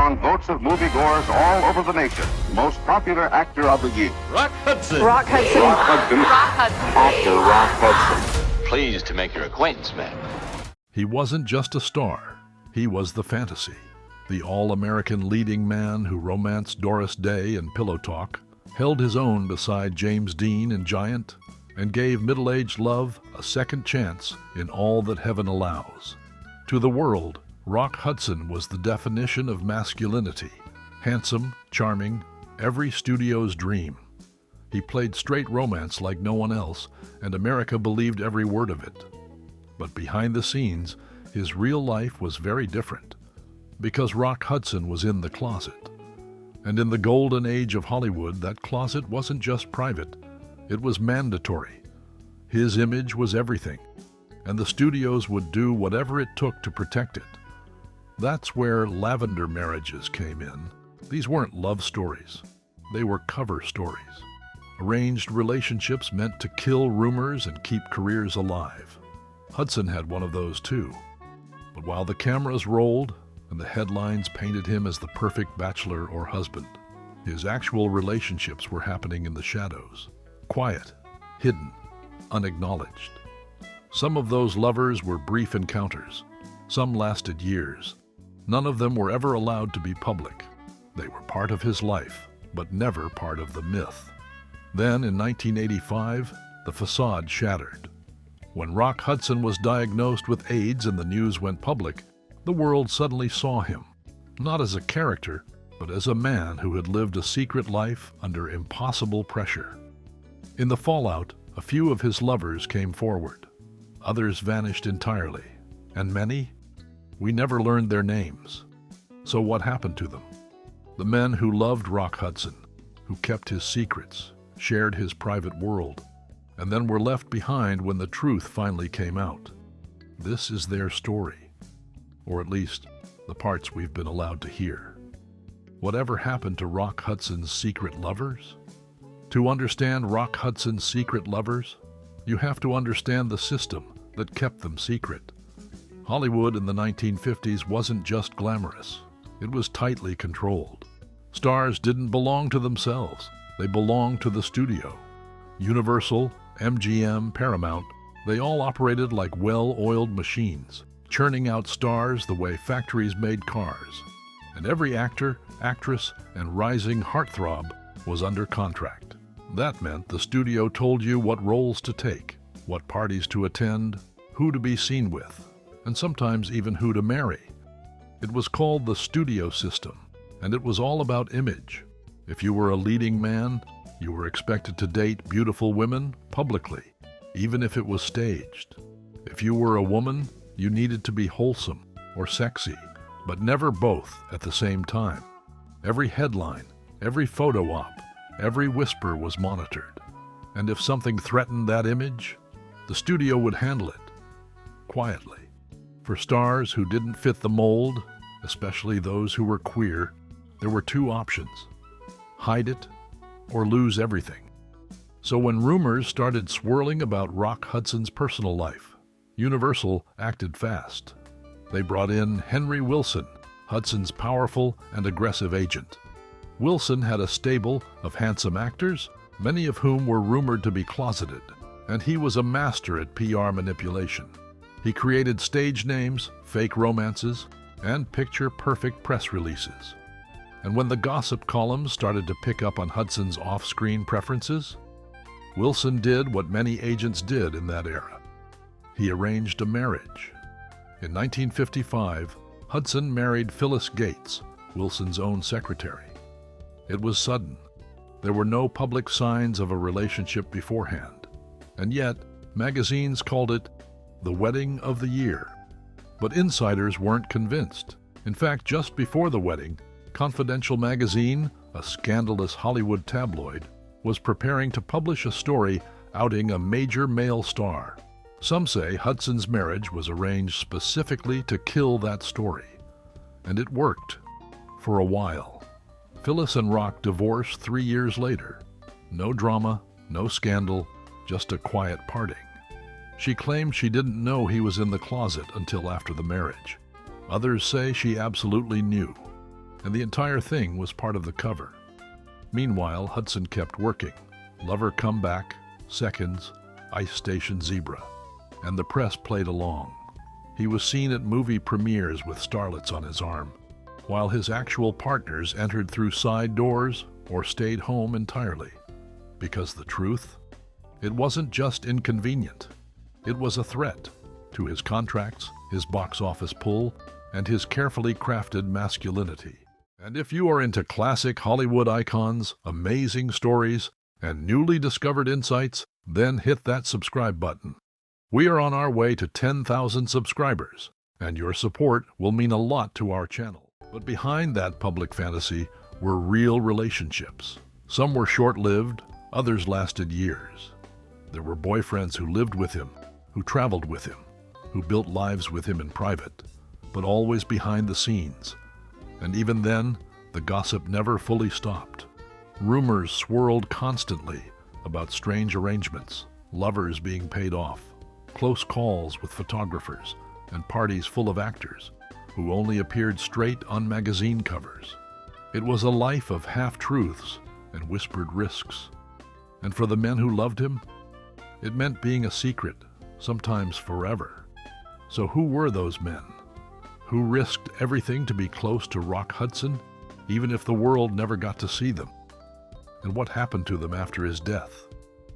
among votes of moviegoers all over the nation. Most popular actor of the year. Rock Hudson. Rock Hudson. Rock Hudson. Rock Hudson. Actor Rock Hudson. Pleased to make your acquaintance, ma'am. He wasn't just a star. He was the fantasy. The all-American leading man who romanced Doris Day in Pillow Talk, held his own beside James Dean in Giant, and gave middle-aged love a second chance in All That Heaven Allows. To the world, Rock Hudson was the definition of masculinity. Handsome, charming, every studio's dream. He played straight romance like no one else, and America believed every word of it. But behind the scenes, his real life was very different, because Rock Hudson was in the closet. And in the golden age of Hollywood, that closet wasn't just private, it was mandatory. His image was everything, and the studios would do whatever it took to protect it. That's where Lavender marriages came in. These weren't love stories, they were cover stories. Arranged relationships meant to kill rumors and keep careers alive. Hudson had one of those too. But while the cameras rolled and the headlines painted him as the perfect bachelor or husband, his actual relationships were happening in the shadows. Quiet, hidden, unacknowledged. Some of those lovers were brief encounters. Some lasted years. None of them were ever allowed to be public. They were part of his life, but never part of the myth. Then, in 1985, the facade shattered. When Rock Hudson was diagnosed with AIDS and the news went public, the world suddenly saw him, not as a character, but as a man who had lived a secret life under impossible pressure. In the fallout, a few of his lovers came forward. Others vanished entirely, and many, we never learned their names. So what happened to them? The men who loved Rock Hudson, who kept his secrets, shared his private world, and then were left behind when the truth finally came out. This is their story, or at least the parts we've been allowed to hear. Whatever happened to Rock Hudson's secret lovers? To understand Rock Hudson's secret lovers, you have to understand the system that kept them secret. Hollywood in the 1950s wasn't just glamorous. It was tightly controlled. Stars didn't belong to themselves. They belonged to the studio. Universal, MGM, Paramount, they all operated like well-oiled machines, churning out stars the way factories made cars. And every actor, actress, and rising heartthrob was under contract. That meant the studio told you what roles to take, what parties to attend, who to be seen with, and sometimes even who to marry. It was called the studio system, and it was all about image. If you were a leading man, you were expected to date beautiful women publicly, even if it was staged. If you were a woman, you needed to be wholesome or sexy, but never both at the same time. Every headline, every photo op, every whisper was monitored. And if something threatened that image, the studio would handle it, quietly. For stars who didn't fit the mold, especially those who were queer, there were two options: hide it or lose everything. So when rumors started swirling about Rock Hudson's personal life, Universal acted fast. They brought in Henry Wilson, Hudson's powerful and aggressive agent. Wilson had a stable of handsome actors, many of whom were rumored to be closeted, and he was a master at PR manipulation. He created stage names, fake romances, and picture-perfect press releases. And when the gossip columns started to pick up on Hudson's off-screen preferences, Wilson did what many agents did in that era. He arranged a marriage. In 1955, Hudson married Phyllis Gates, Wilson's own secretary. It was sudden. There were no public signs of a relationship beforehand, and yet magazines called it the wedding of the year. But insiders weren't convinced. In fact, just before the wedding, Confidential magazine, a scandalous Hollywood tabloid, was preparing to publish a story outing a major male star. Some say Hudson's marriage was arranged specifically to kill that story. And it worked. For a while. Phyllis and Rock divorced 3 years later. No drama, no scandal, just a quiet parting. She claimed she didn't know he was in the closet until after the marriage. Others say she absolutely knew. and the entire thing was part of the cover. Meanwhile, Hudson kept working. Lover Come Back, Seconds, Ice Station Zebra, and the press played along. He was seen at movie premieres with starlets on his arm, while his actual partners entered through side doors or stayed home entirely. Because the truth? It wasn't just inconvenient. It was a threat to his contracts, his box office pull, and his carefully crafted masculinity. And if you are into classic Hollywood icons, amazing stories, and newly discovered insights, then hit that subscribe button. We are on our way to 10,000 subscribers, and your support will mean a lot to our channel. But behind that public fantasy were real relationships. Some were short-lived, others lasted years. There were boyfriends who lived with him, who traveled with him, who built lives with him in private, but always behind the scenes. And even then, the gossip never fully stopped. Rumors swirled constantly about strange arrangements, lovers being paid off, close calls with photographers, and parties full of actors who only appeared straight on magazine covers. It was a life of half-truths and whispered risks. And for the men who loved him, it meant being a secret, sometimes forever. So who were those men? Who risked everything to be close to Rock Hudson, even if the world never got to see them? And what happened to them after his death,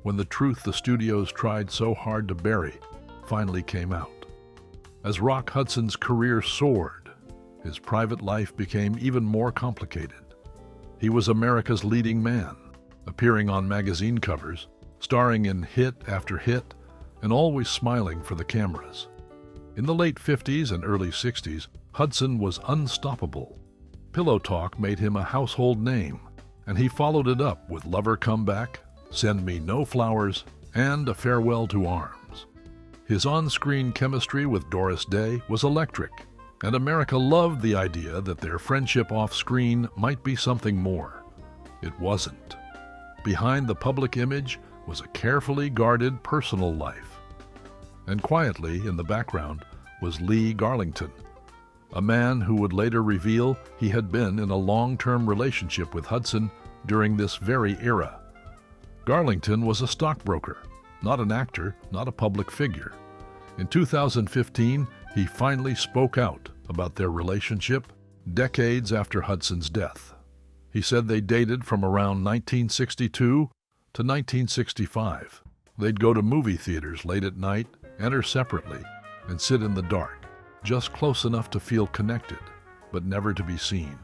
when the truth the studios tried so hard to bury finally came out? As Rock Hudson's career soared, his private life became even more complicated. He was America's leading man, appearing on magazine covers, starring in hit after hit, and always smiling for the cameras. In the late 50s and early 60s, Hudson was unstoppable. Pillow Talk made him a household name, and he followed it up with Lover Come Back, Send Me No Flowers, and A Farewell to Arms. His on-screen chemistry with Doris Day was electric, and America loved the idea that their friendship off-screen might be something more. It wasn't. Behind the public image was a carefully guarded personal life. And quietly in the background was Lee Garlington, a man who would later reveal he had been in a long-term relationship with Hudson during this very era. Garlington was a stockbroker, not an actor, not a public figure. In 2015, he finally spoke out about their relationship decades after Hudson's death. He said they dated from around 1962 to 1965. They'd go to movie theaters late at night, enter separately, and sit in the dark, just close enough to feel connected, but never to be seen.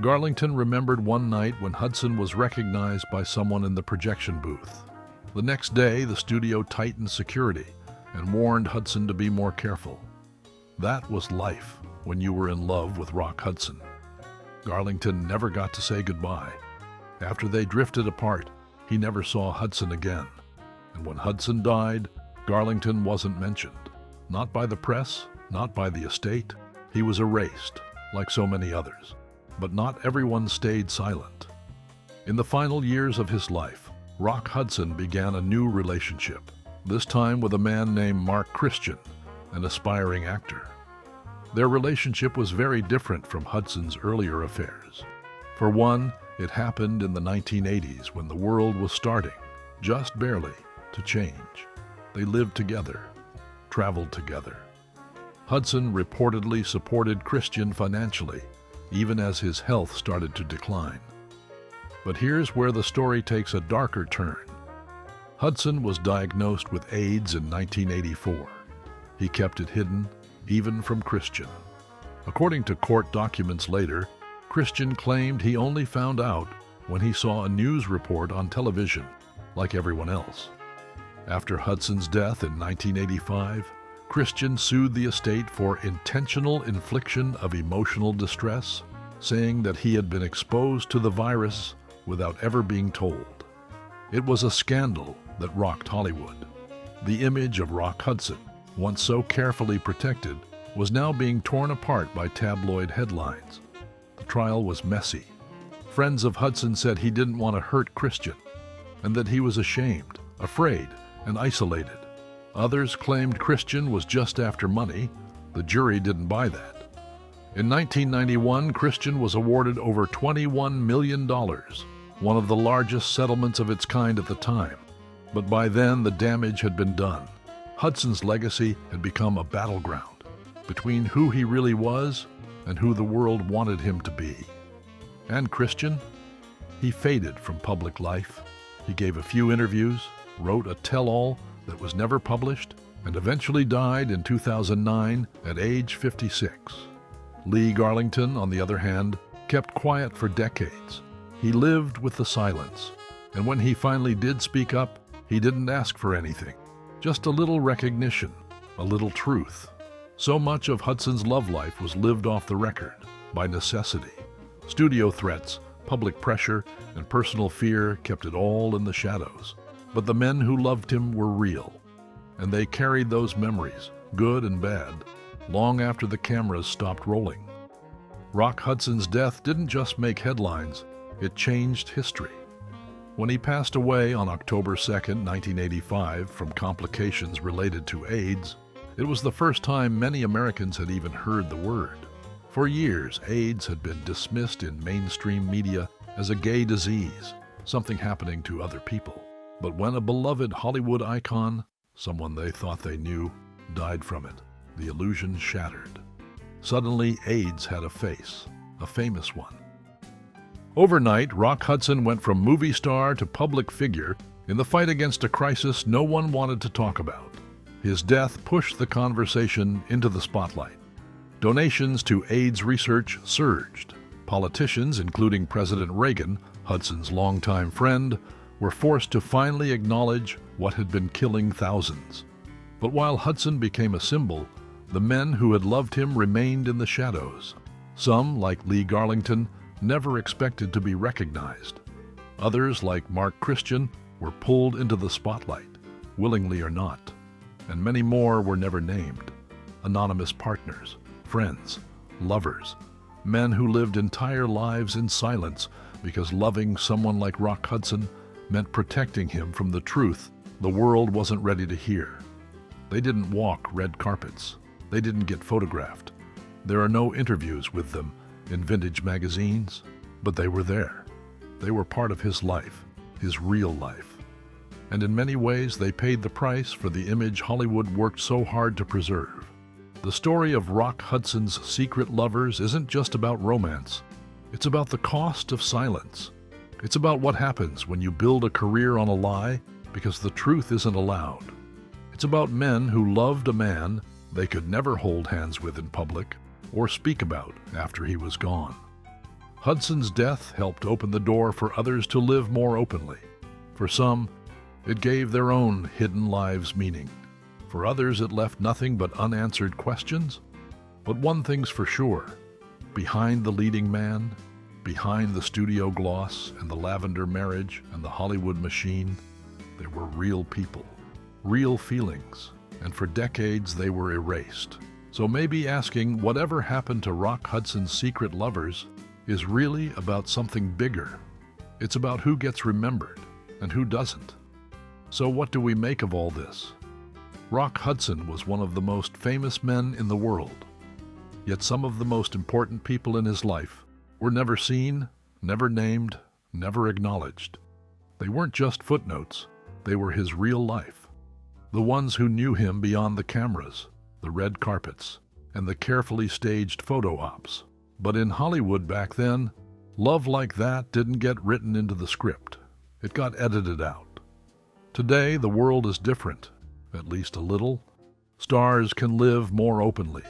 Garlington remembered one night when Hudson was recognized by someone in the projection booth. The next day, the studio tightened security and warned Hudson to be more careful. That was life when you were in love with Rock Hudson. Garlington never got to say goodbye. After they drifted apart, he never saw Hudson again. And when Hudson died, Garlington wasn't mentioned. Not by the press, not by the estate. He was erased, like so many others. But not everyone stayed silent. In the final years of his life, Rock Hudson began a new relationship, this time with a man named Marc Christian, an aspiring actor. Their relationship was very different from Hudson's earlier affairs. For one, it happened in the 1980s when the world was starting, just barely, to change. They lived together, traveled together. Hudson reportedly supported Christian financially, even as his health started to decline. But here's where the story takes a darker turn. Hudson was diagnosed with AIDS in 1984. He kept it hidden, even from Christian. According to court documents later, Christian claimed he only found out when he saw a news report on television, like everyone else. After Hudson's death in 1985, Christian sued the estate for intentional infliction of emotional distress, saying that he had been exposed to the virus without ever being told. It was a scandal that rocked Hollywood. The image of Rock Hudson, once so carefully protected, was now being torn apart by tabloid headlines. The trial was messy. Friends of Hudson said he didn't want to hurt Christian, and that he was ashamed, afraid, and isolated. Others claimed Christian was just after money. The jury didn't buy that. In 1991, Christian was awarded over $21 million, one of the largest settlements of its kind at the time. But by then, the damage had been done. Hudson's legacy had become a battleground between who he really was and who the world wanted him to be. And Christian? He faded from public life. He gave a few interviews, wrote a tell-all that was never published, and eventually died in 2009 at age 56. Lee Garlington, on the other hand, kept quiet for decades. He lived with the silence, and when he finally did speak up, he didn't ask for anything, just a little recognition, a little truth. So much of Hudson's love life was lived off the record, by necessity. Studio threats, public pressure, and personal fear kept it all in the shadows. But the men who loved him were real, and they carried those memories, good and bad, long after the cameras stopped rolling. Rock Hudson's death didn't just make headlines, it changed history. When he passed away on October 2, 1985, from complications related to AIDS, it was the first time many Americans had even heard the word. For years, AIDS had been dismissed in mainstream media as a gay disease, something happening to other people. But when a beloved Hollywood icon, someone they thought they knew, died from it, the illusion shattered. Suddenly, AIDS had a face, a famous one. Overnight, Rock Hudson went from movie star to public figure in the fight against a crisis no one wanted to talk about. His death pushed the conversation into the spotlight. Donations to AIDS research surged. Politicians, including President Reagan, Hudson's longtime friend, were forced to finally acknowledge what had been killing thousands. But while Hudson became a symbol, the men who had loved him remained in the shadows. Some, like Lee Garlington, never expected to be recognized. Others, like Marc Christian, were pulled into the spotlight, willingly or not. And many more were never named. Anonymous partners, friends, lovers, men who lived entire lives in silence because loving someone like Rock Hudson meant protecting him from the truth the world wasn't ready to hear. They didn't walk red carpets. They didn't get photographed. There are no interviews with them in vintage magazines, but they were there. They were part of his life, his real life. And in many ways, they paid the price for the image Hollywood worked so hard to preserve. The story of Rock Hudson's secret lovers isn't just about romance. It's about the cost of silence. It's about what happens when you build a career on a lie because the truth isn't allowed. It's about men who loved a man they could never hold hands with in public or speak about after he was gone. Hudson's death helped open the door for others to live more openly. For some, it gave their own hidden lives meaning. For others, it left nothing but unanswered questions. But one thing's for sure, behind the leading man, behind the studio gloss and the Lavender marriage and the Hollywood machine, there were real people, real feelings, and for decades they were erased. So maybe asking whatever happened to Rock Hudson's secret lovers is really about something bigger. It's about who gets remembered and who doesn't. So what do we make of all this? Rock Hudson was one of the most famous men in the world. Yet some of the most important people in his life were never seen, never named, never acknowledged. They weren't just footnotes, they were his real life. The ones who knew him beyond the cameras, the red carpets, and the carefully staged photo ops. But in Hollywood back then, love like that didn't get written into the script. It got edited out. Today, the world is different, at least a little. Stars can live more openly.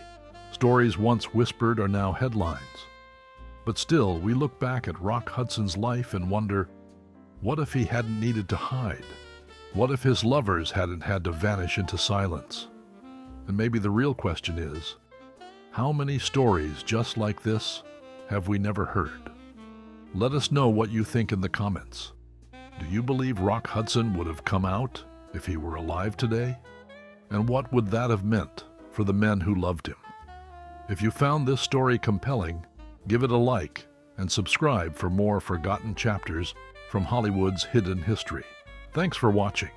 Stories once whispered are now headlines. But still, we look back at Rock Hudson's life and wonder, what if he hadn't needed to hide? What if his lovers hadn't had to vanish into silence? And maybe the real question is, how many stories just like this have we never heard? Let us know what you think in the comments. Do you believe Rock Hudson would have come out if he were alive today? And what would that have meant for the men who loved him? If you found this story compelling, give it a like and subscribe for more forgotten chapters from Hollywood's hidden history. Thanks for watching.